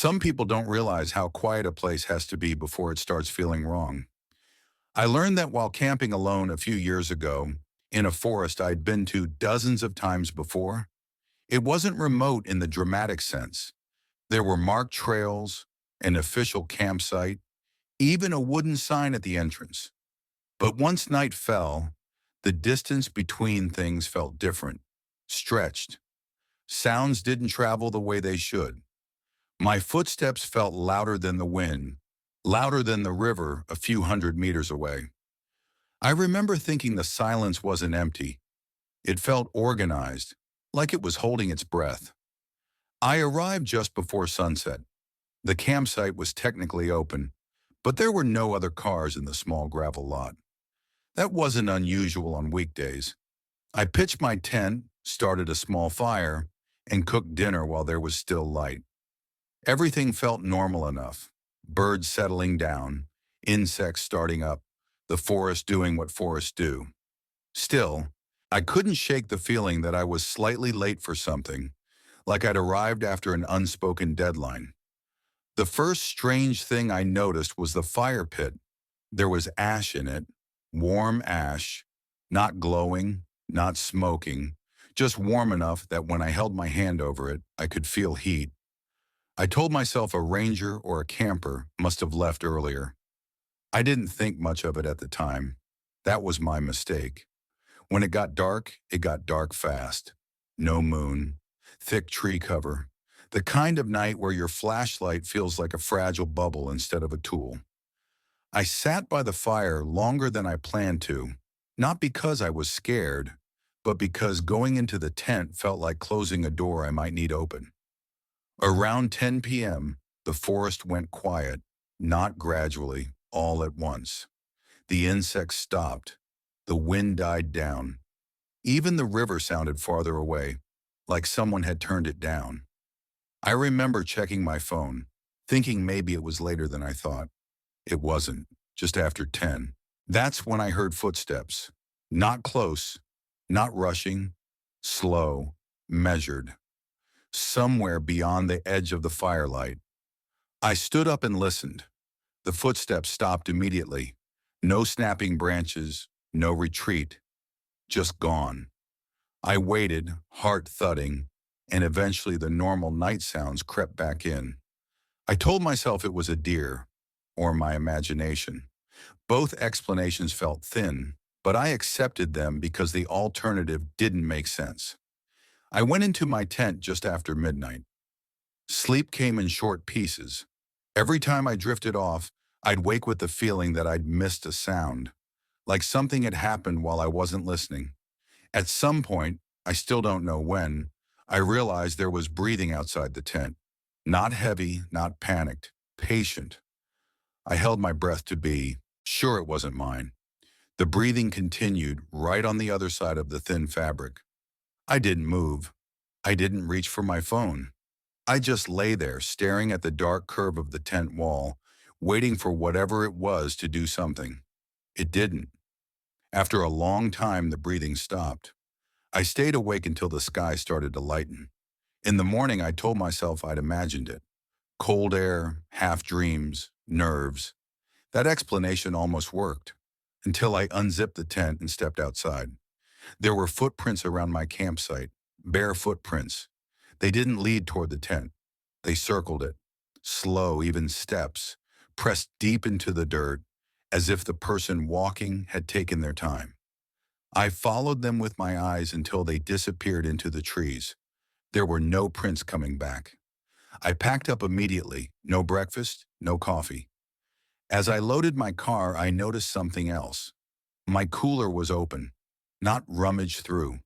Some people don't realize how quiet a place has to be before it starts feeling wrong. I learned that while camping alone a few years ago in a forest I'd been to dozens of times before. It wasn't remote in the dramatic sense. There were marked trails, an official campsite, even a wooden sign at the entrance. But once night fell, the distance between things felt different, stretched. Sounds didn't travel the way they should. My footsteps felt louder than the wind, louder than the river a few hundred meters away. I remember thinking the silence wasn't empty. It felt organized, like it was holding its breath. I arrived just before sunset. The campsite was technically open, but there were no other cars in the small gravel lot. That wasn't unusual on weekdays. I pitched my tent, started a small fire, and cooked dinner while there was still light. Everything felt normal enough. Birds settling down, insects starting up, the forest doing what forests do. Still, I couldn't shake the feeling that I was slightly late for something, like I'd arrived after an unspoken deadline. The first strange thing I noticed was the fire pit. There was ash in it, warm ash, not glowing, not smoking, just warm enough that when I held my hand over it, I could feel heat. I told myself a ranger or a camper must have left earlier. I didn't think much of it at the time. That was my mistake. When it got dark fast. No moon, thick tree cover, the kind of night where your flashlight feels like a fragile bubble instead of a tool. I sat by the fire longer than I planned to, not because I was scared, but because going into the tent felt like closing a door I might need open. Around 10 p.m., the forest went quiet, not gradually, all at once. The insects stopped. The wind died down. Even the river sounded farther away, like someone had turned it down. I remember checking my phone, thinking maybe it was later than I thought. It wasn't, just after 10. That's when I heard footsteps. Not close, not rushing, slow, measured. Somewhere beyond the edge of the firelight. I stood up and listened. The footsteps stopped immediately. No snapping branches, no retreat, just gone. I waited, heart thudding, and eventually the normal night sounds crept back in. I told myself it was a deer, or my imagination. Both explanations felt thin, but I accepted them because the alternative didn't make sense. I went into my tent just after midnight. Sleep came in short pieces. Every time I drifted off, I'd wake with the feeling that I'd missed a sound, like something had happened while I wasn't listening. At some point, I still don't know when, I realized there was breathing outside the tent. Not heavy, not panicked, patient. I held my breath to be sure it wasn't mine. The breathing continued right on the other side of the thin fabric. I didn't move. I didn't reach for my phone. I just lay there staring at the dark curve of the tent wall, waiting for whatever it was to do something. It didn't. After a long time, the breathing stopped. I stayed awake until the sky started to lighten. In the morning, I told myself I'd imagined it. Cold air, half dreams, nerves. That explanation almost worked, until I unzipped the tent and stepped outside. There were footprints around my campsite, bare footprints. They didn't lead toward the tent. They circled it. Slow, even steps, pressed deep into the dirt, as if the person walking had taken their time. I followed them with my eyes until they disappeared into the trees. There were no prints coming back. I packed up immediately, no breakfast, no coffee. As I loaded my car, I noticed something else. My cooler was open, not rummaged through,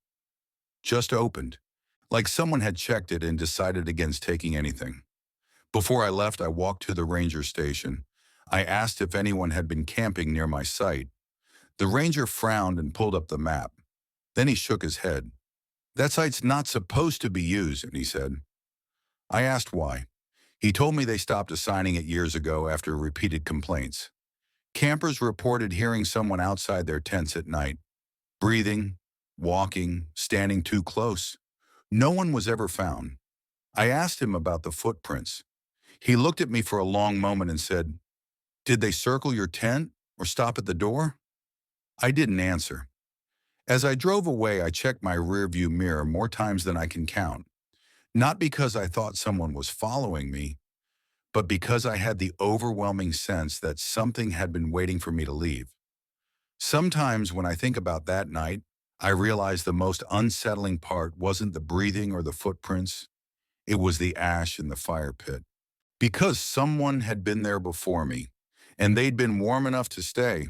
just opened, like someone had checked it and decided against taking anything. Before I left, I walked to the ranger station. I asked if anyone had been camping near my site. The ranger frowned and pulled up the map. Then he shook his head. "That site's not supposed to be used," he said. I asked why. He told me they stopped assigning it years ago after repeated complaints. Campers reported hearing someone outside their tents at night, breathing, walking, standing too close. No one was ever found. I asked him about the footprints. He looked at me for a long moment and said, "Did they circle your tent or stop at the door?" I didn't answer. As I drove away, I checked my rearview mirror more times than I can count, not because I thought someone was following me, but because I had the overwhelming sense that something had been waiting for me to leave. Sometimes when I think about that night, I realize the most unsettling part wasn't the breathing or the footprints, it was the ash in the fire pit. Because someone had been there before me, and they'd been warm enough to stay,